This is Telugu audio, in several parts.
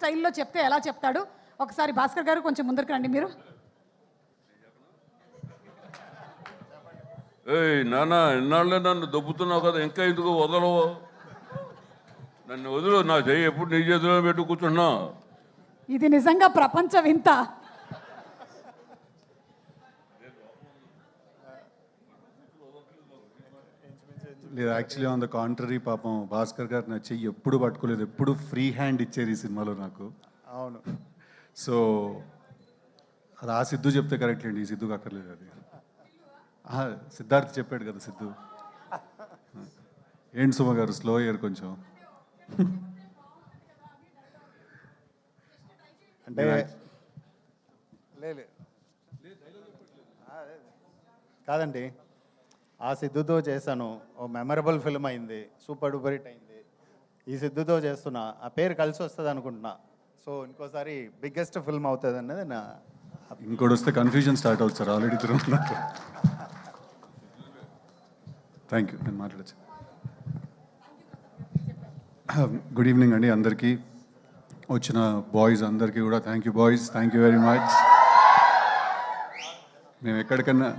స్టైల్లో చెప్తే ఎలా చెప్తాడు ఒకసారి భాస్కర్ గారు కొంచెం ముందరికి రండి మీరు. ఏయ్ నాన్న, ఇన్నాళ్ళే నన్ను దొబ్బుతున్నావు కదా, ఇంకా ఎందుకు వదలవు? నన్ను వదులు, నా చెయ్యి ఎప్పుడు నీ చేతిలో పెట్టు కూర్చున్నా. ఇది నిజంగా ప్రపంచ వింత. లేదు, యాక్చువల్లీ ఆన్ ద కాంట్రరీ, పాపం భాస్కర్ గారు నా చెయ్యి ఎప్పుడు పట్టుకోలేదు, ఎప్పుడు ఫ్రీ హ్యాండ్ ఇచ్చారు ఈ సినిమాలో నాకు. అవును. సో అది ఆ సిద్ధు చెప్తే కరెక్ట్ అండి, ఈ సిద్ధుకి అక్కర్లేదు అది. సిద్ధార్థ్ చెప్పాడు కదా సిద్ధు. ఏంటి సుమ గారు స్లో అయ్యారు కొంచెం. అంటే కాదండి, ఆ సిద్ధుతో చేశాను, ఓ మెమరబుల్ ఫిల్మ్ అయింది, సూపర్ డూపర్ హిట్ అయింది. ఈ సిద్ధుతో చేస్తున్నా, ఆ పేరు కలిసి వస్తుంది అనుకుంటున్నా. సో ఇంకోసారి బిగ్గెస్ట్ ఫిల్మ్ అవుతుంది అన్నది నా. ఇంకోటి వస్తే కన్ఫ్యూజన్ స్టార్ట్ అవుతుంది సార్, ఆల్రెడీ తిరుగుతున్నారు. థ్యాంక్ యూ, నేను మాట్లాడచ్చు. గుడ్ ఈవినింగ్ అండి అందరికీ, వచ్చిన బాయ్స్ అందరికీ కూడా thank you boys, thank you very much. మేము ఎక్కడికన్నా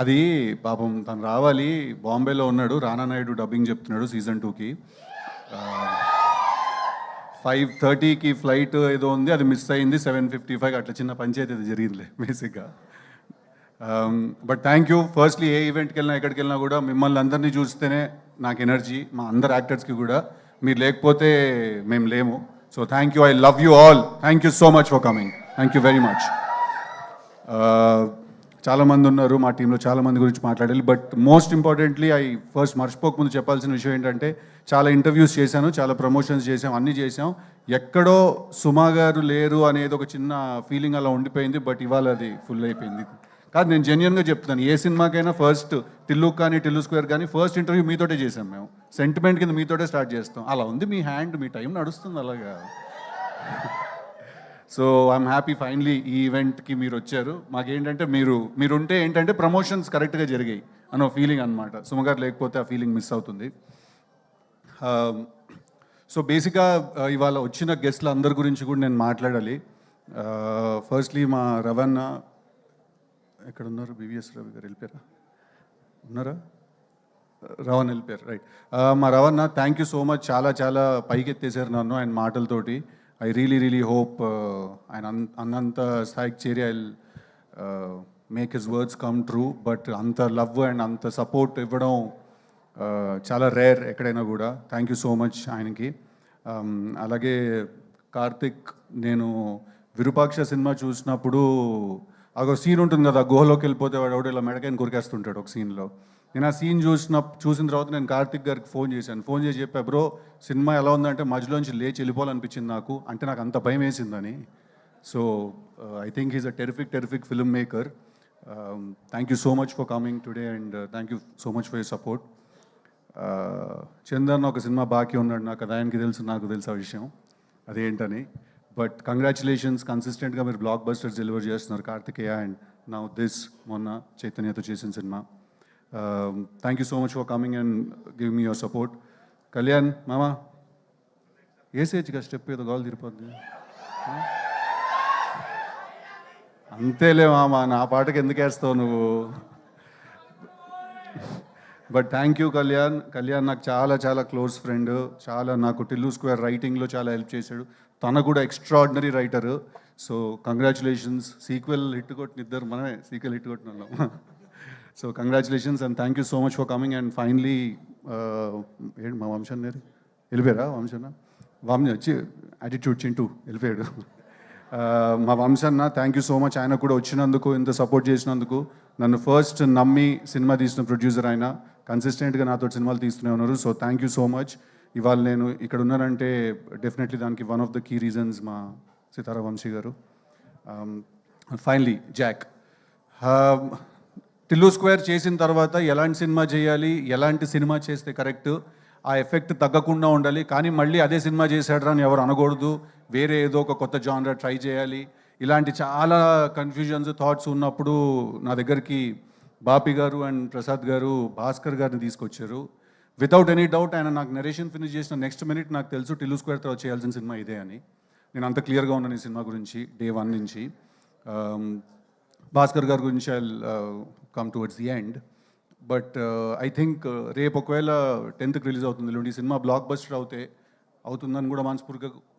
అది పాపం తను రావాలి, బాంబేలో ఉన్నాడు, రానా నాయుడు డబ్బింగ్ చెప్తున్నాడు సీజన్ 2కి. 5:30కి ఫ్లైట్ ఏదో ఉంది, అది మిస్ అయింది. 7:55 అట్లా చిన్న పంచాయతీ అది జరిగిందిలే బేసిక్గా. But thank you. ఫస్ట్లీ ఏ ఈవెంట్కి వెళ్ళినా ఎక్కడికి వెళ్ళినా కూడా మిమ్మల్ని అందరినీ చూస్తేనే నాకు ఎనర్జీ, మా అందరు యాక్టర్స్కి కూడా. మీరు లేకపోతే మేము లేము. So thank you, I love you all, thank you so much for coming, thank you very much. చాలామంది ఉన్నారు మా టీంలో, చాలామంది గురించి మాట్లాడాలి. బట్ మోస్ట్ ఇంపార్టెంట్లీ ఫస్ట్ మర్చిపోకముందు చెప్పాల్సిన విషయం ఏంటంటే, చాలా ఇంటర్వ్యూస్ చేశాను, చాలా ప్రమోషన్స్ చేసాం, అన్నీ చేసాం. ఎక్కడో సుమా గారు లేరు అనేది ఒక చిన్న ఫీలింగ్ అలా ఉండిపోయింది. బట్ ఇవాళ అది ఫుల్ అయిపోయింది. కాదు, నేను జెన్యున్గా చెప్తున్నాను, ఏ సినిమాకైనా ఫస్ట్ టిల్లు కానీ టిల్లు స్క్వేర్ కానీ ఫస్ట్ ఇంటర్వ్యూ మీతోటే చేసాం మేము. సెంటిమెంట్ కింద మీతోటే స్టార్ట్ చేస్తాం. అలా ఉంది మీ హ్యాండ్, మీ టైం నడుస్తుంది అలాగా. సో ఐఎమ్ హ్యాపీ ఫైనలీ ఈ ఈవెంట్కి మీరు వచ్చారు. మాకేంటంటే మీరుంటే ఏంటంటే ప్రమోషన్స్ కరెక్ట్గా జరిగాయి అన్న ఫీలింగ్ అనమాట. సుమగారు లేకపోతే ఆ ఫీలింగ్ మిస్ అవుతుంది. సో బేసిక్గా ఇవాళ వచ్చిన గెస్ట్ల అందరి గురించి కూడా నేను మాట్లాడాలి. ఫస్ట్లీ మా రవణ ఎక్కడ ఉన్నారు? బివిఎస్ రవి గారు వెళ్ళిపోయారా? ఉన్నారా? రవణ్ వెళ్ళిపోయారు, రైట్. మా రవణ, థ్యాంక్ యూ సో మచ్, చాలా చాలా పైకి ఎత్తేసారు నన్ను ఆయన మాటలతోటి. ఐ రియలీ హోప్ ఆయన అన్నంత స్థాయికి చేరి I make his words come true. But అంత లవ్ అండ్ అంత సపోర్ట్ ఇవ్వడం చాలా రేర్ ఎక్కడైనా కూడా. థ్యాంక్ యూ సో మచ్ ఆయనకి. అలాగే కార్తిక్, నేను విరూపాక్ష సినిమా చూసినప్పుడు ఒక సీన్ ఉంటుంది కదా, గుహలోకి వెళ్ళిపోతే వాడు ఎవడో ఇలా మెడకాయని కొరికేస్తుంటాడు ఒక సీన్లో. నేను ఆ సీన్ చూసిన తర్వాత నేను కార్తిక్ గారికి ఫోన్ చేసి చెప్పా, బ్రో సినిమా ఎలా ఉందంటే మధ్యలోంచి లేచి వెళ్ళిపోవాలనిపించింది నాకు, అంటే నాకు అంత భయం వేసిందని. So I think he's a terrific filmmaker. Thank you so much for coming today and thank you so much for your support. Chandan ఒక సినిమా బాకీ ఉన్నాడు నాకు, అది ఆయనకి తెలుసు, నాకు తెలుసు ఆ విషయం అదేంటని. బట్ కంగ్రాచులేషన్స్, కన్సిస్టెంట్గా మీరు బ్లాక్ బస్టర్స్ డెలివర్ చేస్తున్నారు కార్తికేయ అండ్ నౌ దిస్, మొన్న చైతన్యతో చేసిన cinema. Thank you so much for coming and give me your support. Kalyan మామా, ఏసేజ్గా స్టెప్ ఏదో గాలు తిరిపోద్ది అంతేలే మామా, నా పాటకి ఎందుకు వేస్తావు నువ్వు. బట్ థ్యాంక్ యూ కళ్యాణ్ నాకు చాలా చాలా క్లోజ్ ఫ్రెండ్, చాలా నాకు టిల్లు స్క్వేర్ రైటింగ్లో చాలా హెల్ప్ చేశాడు. తన కూడా extraordinary writer. So congratulations. Sequel hit కొట్టిన ఇద్దరు మనమే సీక్వెల్ హిట్ కొట్టిన వాళ్ళం. So congratulations and thank you so much for coming. And finally ఏంటి మా వంశన్న వెళ్ళిపోయారా? వామ్ని వచ్చి యాటిట్యూడ్ చింటూ వెళ్ళిపోయాడు. మా వంశన్న, థ్యాంక్ యూ సో మచ్, ఆయన కూడా వచ్చినందుకు, ఇంత సపోర్ట్ చేసినందుకు. నన్ను ఫస్ట్ నమ్మి సినిమా తీసిన ప్రొడ్యూసర్ ఆయన, కన్సిస్టెంట్గా నాతో సినిమాలు తీస్తూనే ఉన్నారు. So thank you so much. ఇవాళ నేను ఇక్కడ ఉన్నానంటే డెఫినెట్లీ దానికి one of the key reasons మా సితారా వంశీ గారు. ఫైనలీ జాక్, టిల్లు స్క్వేర్ చేసిన తర్వాత ఎలాంటి సినిమా చేయాలి, ఎలాంటి సినిమా చేస్తే కరెక్ట్, ఆ ఎఫెక్ట్ తగ్గకుండా ఉండాలి, కానీ మళ్ళీ అదే సినిమా చేశాడరా అని ఎవరు అనకూడదు, వేరే ఏదో ఒక కొత్త జానరా ట్రై చేయాలి, ఇలాంటి చాలా కన్ఫ్యూజన్స్ థాట్స్ ఉన్నప్పుడు నా దగ్గరికి బాపి గారు అండ్ ప్రసాద్ గారు భాస్కర్ గారిని తీసుకొచ్చారు. వితౌట్ ఎనీ డౌట్ ఆయన నాకు నరేషన్ ఫినిష్ చేసిన నెక్స్ట్ మినిట్ నాకు తెలుసు టిల్లు స్క్వేర్ తర్వాత చేయాల్సిన సినిమా ఇదే అని. నేను అంత క్లియర్గా ఉన్నాను ఈ సినిమా గురించి డే 1 నుంచి. భాస్కర్ గారి గురించి I come towards the end. But I think రేపు ఒకవేళ 10th రిలీజ్ అవుతుంది ఈ సినిమా బ్లాక్ బస్టర్ అవుతుందని కూడా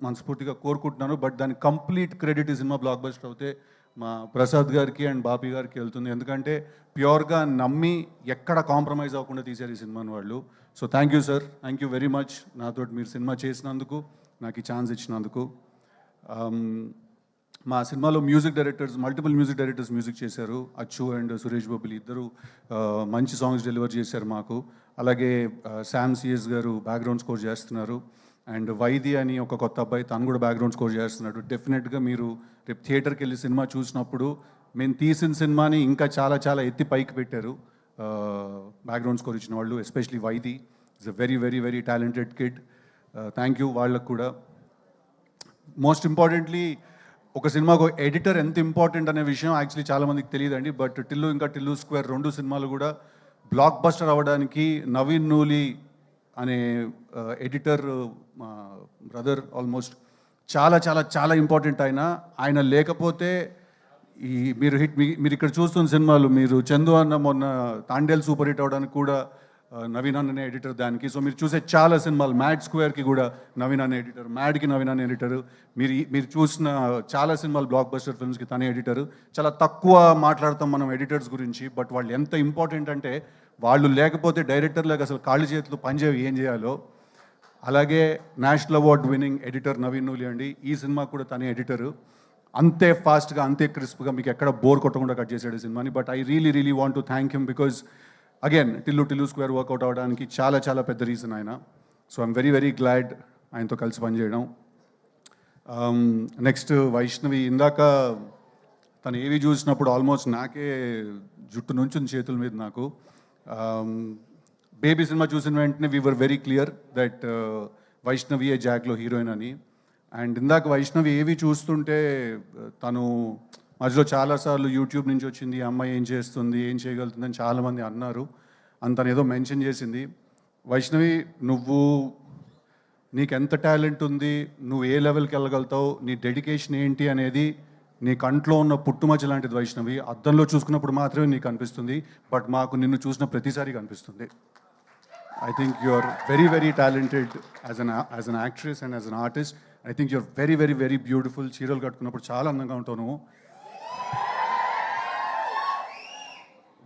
మనస్ఫూర్తిగా కోరుకుంటున్నాను. బట్ దాని కంప్లీట్ క్రెడిట్ ఈ సినిమా బ్లాక్ బస్టర్ అవుతే మా ప్రసాద్ గారికి అండ్ బాపి గారికి వెళ్తుంది. ఎందుకంటే ప్యూర్గా నమ్మి ఎక్కడ కాంప్రమైజ్ అవ్వకుండా తీశారు ఈ సినిమాని వాళ్ళు. So thank you sir, thank you very much నాతో మీరు సినిమా చేసినందుకు, నాకు ఈ ఛాన్స్ ఇచ్చినందుకు. మా సినిమాలో మల్టిపుల్ మ్యూజిక్ డైరెక్టర్స్ మ్యూజిక్ చేశారు. అచ్చు అండ్ సురేష్ బొబ్బిలి ఇద్దరు మంచి సాంగ్స్ డెలివర్ చేశారు మాకు. అలాగే శామ్ సిఎస్ గారు బ్యాక్గ్రౌండ్ స్కోర్ చేస్తున్నారు. అండ్ వైది అని ఒక కొత్త అబ్బాయి, తను కూడా బ్యాక్గ్రౌండ్ స్కోర్ చేస్తున్నాడు. డెఫినెట్గా మీరు రేపు థియేటర్కి వెళ్ళి సినిమా చూసినప్పుడు మేము తీసిన సినిమాని ఇంకా చాలా చాలా ఎత్తి పైకి పెట్టారు బ్యాక్గ్రౌండ్ స్కోర్ ఇచ్చిన వాళ్ళు, ఎస్పెషలీ వైది. It's a very very very talented kid. Thank you వాళ్ళకు కూడా. మోస్ట్ ఇంపార్టెంట్లీ ఒక సినిమాకు ఎడిటర్ ఎంత ఇంపార్టెంట్ అనే విషయం యాక్చువల్లీ చాలామందికి తెలియదండి. బట్ టిల్లు స్క్వేర్ 2 సినిమాలు కూడా బ్లాక్ బస్టర్ అవ్వడానికి నవీన్ నూలి అనే ఎడిటర్ మా బ్రదర్ ఆల్మోస్ట్ చాలా చాలా చాలా ఇంపార్టెంట్. ఆయన లేకపోతే ఈ మీరు ఇక్కడ చూస్తున్న సినిమాలు, మీరు చందు అన్న మొన్న తాండేల్ సూపర్ హిట్ అవ్వడానికి కూడా నవీన్ అనే ఎడిటర్ దానికి. సో మీరు చూసే చాలా సినిమాలు, మ్యాడ్ స్క్వేర్కి కూడా నవీన్ అనే ఎడిటర్, మ్యాడ్కి నవీన్ అనే ఎడిటర్, మీరు చూసిన చాలా సినిమాలు బ్లాక్ బస్టర్ ఫిల్మ్స్కి తనే ఎడిటర్. చాలా తక్కువ మాట్లాడతాం మనం ఎడిటర్స్ గురించి, బట్ వాళ్ళు ఎంత ఇంపార్టెంట్ అంటే వాళ్ళు లేకపోతే డైరెక్టర్లకు అసలు కాళ్ళు చేతులు పనిచేవి ఏం చేయాలో. అలాగే national award winning editor Naveen Nooli అండి, ఈ సినిమా కూడా తనే ఎడిటరు. అంతే ఫాస్ట్గా అంతే క్రిస్ప్గా మీకు ఎక్కడ బోర్ కొట్టకుండా కట్ చేసాడు ఈ సినిమాని. But I really want to thank him because again Tillu square work out అవ్వడానికి చాలా చాలా పెద్ద రీజన్ ఆయన. So I'm very very glad ఆయనతో కలిసి పనిచేయడం. నెక్స్ట్ వైష్ణవి, ఇందాక తను ఏవి చూసినప్పుడు ఆల్మోస్ట్ నాకే జుట్టు నుంచుంది చేతుల మీద నాకు. బేబీ సినిమా చూసిన వెంటనే we were very clear that Vaishnavi a జాక్లో హీరోయిన్ అని. అండ్ ఇందాక వైష్ణవి ఏవి చూస్తుంటే తను మధ్యలో చాలాసార్లు యూట్యూబ్ నుంచి వచ్చింది, ఈ అమ్మాయి ఏం చేస్తుంది, ఏం చేయగలుగుతుందని చాలామంది అన్నారు. తను ఏదో మెన్షన్ చేసింది. వైష్ణవి, నీకు ఎంత టాలెంట్ ఉంది, నువ్వు ఏ లెవెల్కి వెళ్ళగలుగుతావు, నీ డెడికేషన్ ఏంటి అనేది నీ కంట్లో ఉన్న పుట్టుమచ్చ లాంటిది వైష్ణవి. అద్దంలో చూసుకున్నప్పుడు మాత్రమే నీకు అనిపిస్తుంది, బట్ మాకు నిన్ను చూసిన ప్రతిసారి కనిపిస్తుంది. I think you're very, very talented as an actress and as an artist. I think you're very, very, very beautiful. చీరలు కట్టుకున్నప్పుడు చాలా అందంగా ఉంటావు నువ్వు.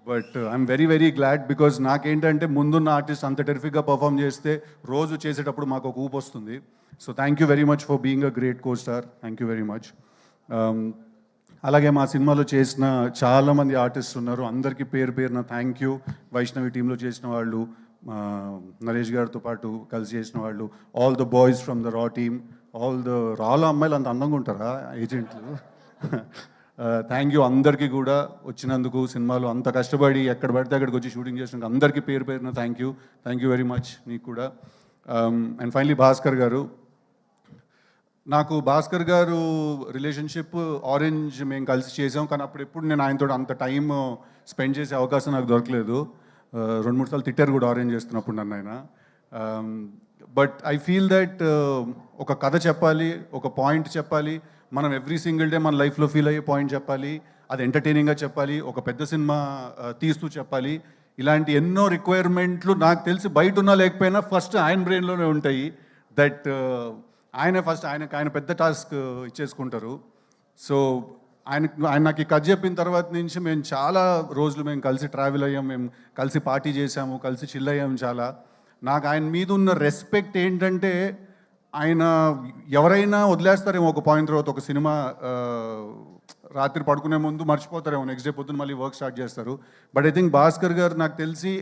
But I'm very very glad because నాకేంటంటే ముందున్న ఆర్టిస్ట్ అంత టెరిఫిక్గా పర్ఫామ్ చేస్తే రోజు చేసేటప్పుడు మాకు ఒక ఊపు వస్తుంది. So thank you very much for being a great co star. Thank you very much. అలాగే మా సినిమాలో చేసిన చాలామంది ఆర్టిస్ట్ ఉన్నారు, అందరికీ పేరు పేరున థ్యాంక్ యూ. వైష్ణవి టీంలో చేసిన వాళ్ళు, నరేష్ గారితో పాటు కలిసి చేసిన వాళ్ళు, all the boys from the raw team, రాలో అమ్మాయిలు అంత అందంగా ఉంటారా ఏజెంట్లు. థ్యాంక్ యూ అందరికీ కూడా వచ్చినందుకు, సినిమాలో అంత కష్టపడి ఎక్కడ పడితే అక్కడికి వచ్చి షూటింగ్ చేసినందుకు అందరికీ పేరు పేరున థ్యాంక్ యూ వెరీ మచ్ నీకు కూడా. అండ్ ఫైనలీ భాస్కర్ గారు, నాకు భాస్కర్ గారు రిలేషన్షిప్ ఆరెంజ్ మేము కలిసి చేసాం, కానీ అప్పుడు ఎప్పుడు నేను ఆయనతో అంత టైం స్పెండ్ చేసే అవకాశం నాకు దొరకలేదు. 2-3 సార్లు తిట్టారు కూడా ఆరెంజ్ చేస్తున్నప్పుడు నన్ను ఆయన. బట్ ఐ ఫీల్ దట్ ఒక కథ చెప్పాలి, ఒక పాయింట్ చెప్పాలి, మనం ఎవ్రీ సింగిల్ డే మన లైఫ్లో ఫీల్ అయ్యే పాయింట్ చెప్పాలి, అది ఎంటర్టైనింగ్గా చెప్పాలి, ఒక పెద్ద సినిమా తీస్తూ చెప్పాలి. ఇలాంటి ఎన్నో రిక్వైర్మెంట్లు నాకు తెలిసి బయట ఉన్నా లేకపోయినా ఫస్ట్ ఆయన బ్రెయిన్లోనే ఉంటాయి. దట్ ఆయన పెద్ద టాస్క్ ఇచ్చేసుకుంటారు. సో ఆయన నాకు ఈ కథ చెప్పిన తర్వాత నుంచి మేము చాలా రోజులు మేము కలిసి ట్రావెల్ అయ్యాం, మేము కలిసి పార్టీ చేసాము, కలిసి చిల్ అయ్యాము చాలా. నాకు ఆయన మీద ఉన్న రెస్పెక్ట్ ఏంటంటే, ఆయన ఎవరైనా వదిలేస్తారేమో ఒక పాయింట్ తర్వాత, ఒక సినిమా రాత్రి పడుకునే ముందు మర్చిపోతారేమో, నెక్స్ట్ డే పొద్దున్న మళ్ళీ వర్క్ స్టార్ట్ చేస్తారు. బట్ ఐ థింక్ భాస్కర్ గారు నాకు తెలిసి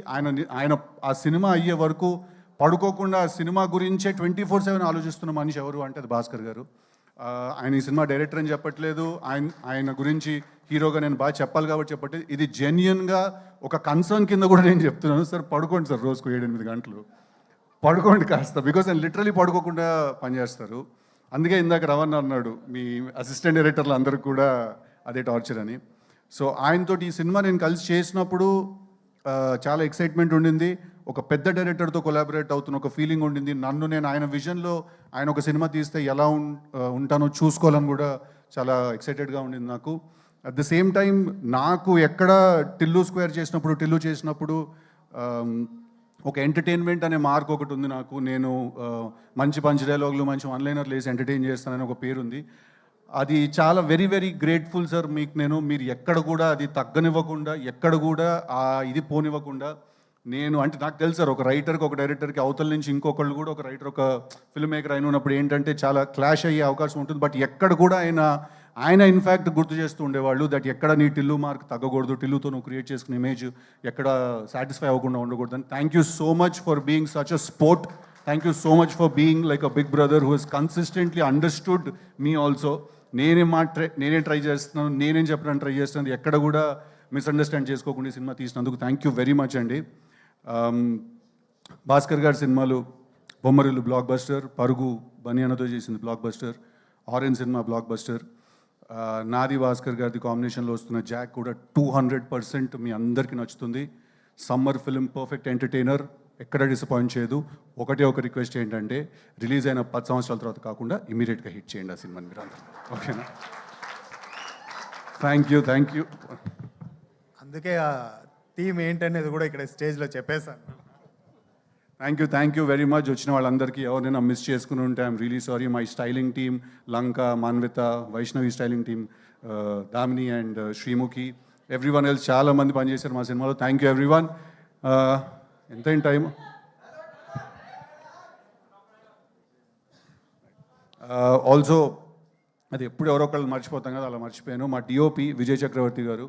ఆయన ఆ సినిమా అయ్యే వరకు పడుకోకుండా ఆ సినిమా గురించే 24/7 ఆలోచిస్తున్న మనిషి ఎవరు అంటే అది భాస్కర్ గారు. ఆయన ఈ సినిమా డైరెక్టర్ అని చెప్పట్లేదు, ఆయన గురించి హీరోగా నేను బాగా చెప్పాలి కాబట్టి చెప్పట్లేదు. ఇది జెన్యున్గా ఒక కన్సర్న్ కింద కూడా నేను చెప్తున్నాను. సార్ పడుకోండి సార్, రోజుకు 7-8 గంటలు పడుకోండి కాస్త, బికాజ్ ఆయన లిటరలీ పడుకోకుండా పనిచేస్తారు. అందుకే ఇందాక రవణ అన్నాడు మీ అసిస్టెంట్ డైరెక్టర్లు అందరికి కూడా అదే టార్చర్ అని. సో ఆయనతోటి ఈ సినిమా నేను కలిసి చేసినప్పుడు చాలా ఎక్సైట్మెంట్ ఉండింది. ఒక పెద్ద డైరెక్టర్తో కొలాబరేట్ అవుతున్న ఒక ఫీలింగ్ ఉండింది. నన్ను నేను ఆయన విజన్లో ఆయన ఒక సినిమా తీస్తే ఎలా ఉంటానో చూసుకోవాలని కూడా చాలా ఎక్సైటెడ్గా ఉండింది నాకు. అట్ ద సేమ్ టైం నాకు ఎక్కడ టిల్లు స్క్వేర్ చేసినప్పుడు ఒక ఎంటర్టైన్మెంట్ అనే మార్క్ ఒకటి ఉంది నాకు. నేను మంచి పంచ్ డైలాగులు, మంచి వన్లైనర్లు వేసి ఎంటర్టైన్ చేస్తానని ఒక పేరుంది. అది చాలా వెరీ వెరీ గ్రేట్ఫుల్ సార్ మీకు. మీరు ఎక్కడ కూడా అది తగ్గనివ్వకుండా, ఎక్కడ కూడా ఇది పోనివ్వకుండా, నేను అంటే నాకు తెలుసు సార్, ఒక రైటర్కి ఒక డైరెక్టర్కి అవతల నుంచి ఇంకొకళ్ళు కూడా, ఒక రైటర్ ఒక ఫిల్మ్ మేకర్ అయిన ఉన్నప్పుడు ఏంటంటే చాలా క్లాష్ అయ్యే అవకాశం ఉంటుంది. బట్ ఎక్కడ కూడా ఆయన ఇన్ఫ్యాక్ట్ గుర్తు చేస్తూ ఉండేవాళ్ళు దట్ ఎక్కడ నీ టిల్లు మార్క్ తగ్గకూడదు, టిల్లుతో నువ్వు క్రియేట్ చేసుకున్న ఇమేజ్ ఎక్కడ సాటిస్ఫై అవ్వకుండా ఉండకూడదు అని. Thank you so much for being such a sport. Thank you so much for being like a big brother who he's consistently understood me also. నేనేం ట్రై చేస్తున్నాను, నేనేం చెప్పడానికి ట్రై చేస్తున్నాను, ఎక్కడ కూడా మిస్అండర్స్టాండ్ చేసుకోకుండా సినిమా తీసినందుకు థ్యాంక్ యూ వెరీ మచ్ అండి. భాస్కర్ గారి సినిమాలు బొమ్మరిల్లు బ్లాక్ బస్టర్, పరుగు బనియానతో చేసింది block buster, orange cinema block buster, నాది భాస్కర్ గారిది కాంబినేషన్లో వస్తున్న జాక్ కూడా 200% మీ అందరికీ నచ్చుతుంది. సమ్మర్ ఫిల్మ్, పర్ఫెక్ట్ ఎంటర్టైనర్, ఎక్కడ డిసప్పాయింట్ చేయదు. ఒక రిక్వెస్ట్ ఏంటంటే రిలీజ్ అయిన 10 సంవత్సరాల తర్వాత కాకుండా ఇమీడియట్గా హిట్ చేయండి ఆ సినిమాని మీరు అందరూ. ఓకేనా? Thank you. అందుకే ఆ థీమ్ ఏంటనేది కూడా ఇక్కడ స్టేజ్లో చెప్పేశాను. Thank you very much. వచ్చిన వాళ్ళందరికీ ఎవరైనా మిస్ చేసుకుని ఉంటే I'm really sorry. My styling team, Lanka, Manvitha, Vaishnavi styling team, Damini and Sreemukhi, everyone else చాలా మంది పనిచేశారు మా సినిమాలో. Thank you everyone. ఎంతైనా టైం ఆల్సో అది ఎప్పుడు ఎవరో ఒకళ్ళు మర్చిపోతాం కదా, అలా మర్చిపోయాను. మా డిఓపి విజయ్ చక్రవర్తి గారు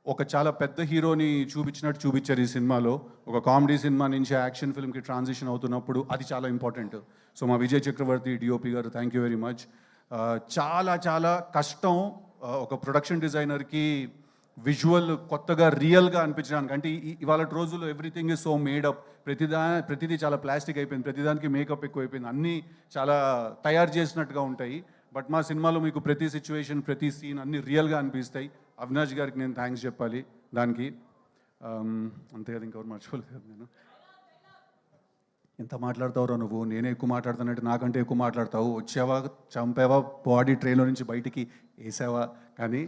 ఒక చాలా పెద్ద హీరోని చూపించారు ఈ సినిమాలో. ఒక కామెడీ సినిమా నుంచి యాక్షన్ ఫిల్మ్కి ట్రాన్సిషన్ అవుతున్నప్పుడు అది చాలా ఇంపార్టెంట్. సో మా విజయ్ చక్రవర్తి డిఓపి గారు థ్యాంక్ యూ వెరీ మచ్. చాలా కష్టం ఒక ప్రొడక్షన్ డిజైనర్కి విజువల్ కొత్తగా రియల్గా అనిపించడానికి. అంటే ఇవాళ రోజుల్లో ఎవ్రీథింగ్ ఈజ్ సో మేడప్, ప్రతిదీ చాలా ప్లాస్టిక్ అయిపోయింది, ప్రతిదానికి మేకప్ ఎక్కువైపోయింది, అన్నీ చాలా తయారు చేసినట్టుగా ఉంటాయి. బట్ మా సినిమాలో మీకు ప్రతి సిచ్యువేషన్, ప్రతి సీన్ అన్నీ రియల్గా అనిపిస్తాయి. అవినాష్ గారికి నేను థ్యాంక్స్ చెప్పాలి దానికి. అంతే కదా, ఇంకెవరు మర్చిపోలేదు కదా. నేను ఎంత మాట్లాడతావురా నువ్వు, నేనే ఎక్కువ మాట్లాడుతానంటే నాకంటే ఎక్కువ మాట్లాడతావు. వచ్చావా, చంపావా, బాడీ ట్రైన్లో నుంచి బయటికి వేసావా, కానీ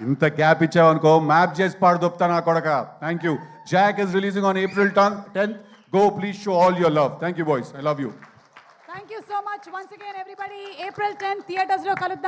ఇంత గ్యాప్ ఇచ్చావనుకో మ్యాప్ చేసి పాడుదొప్తా నా కొడక. Thank you. Jack is releasing on April 10th. Go, please show all your love. Thank you boys, I love you. Thank you so much once again everybody. April 10th థియేటర్స్లో కలుద్దాం.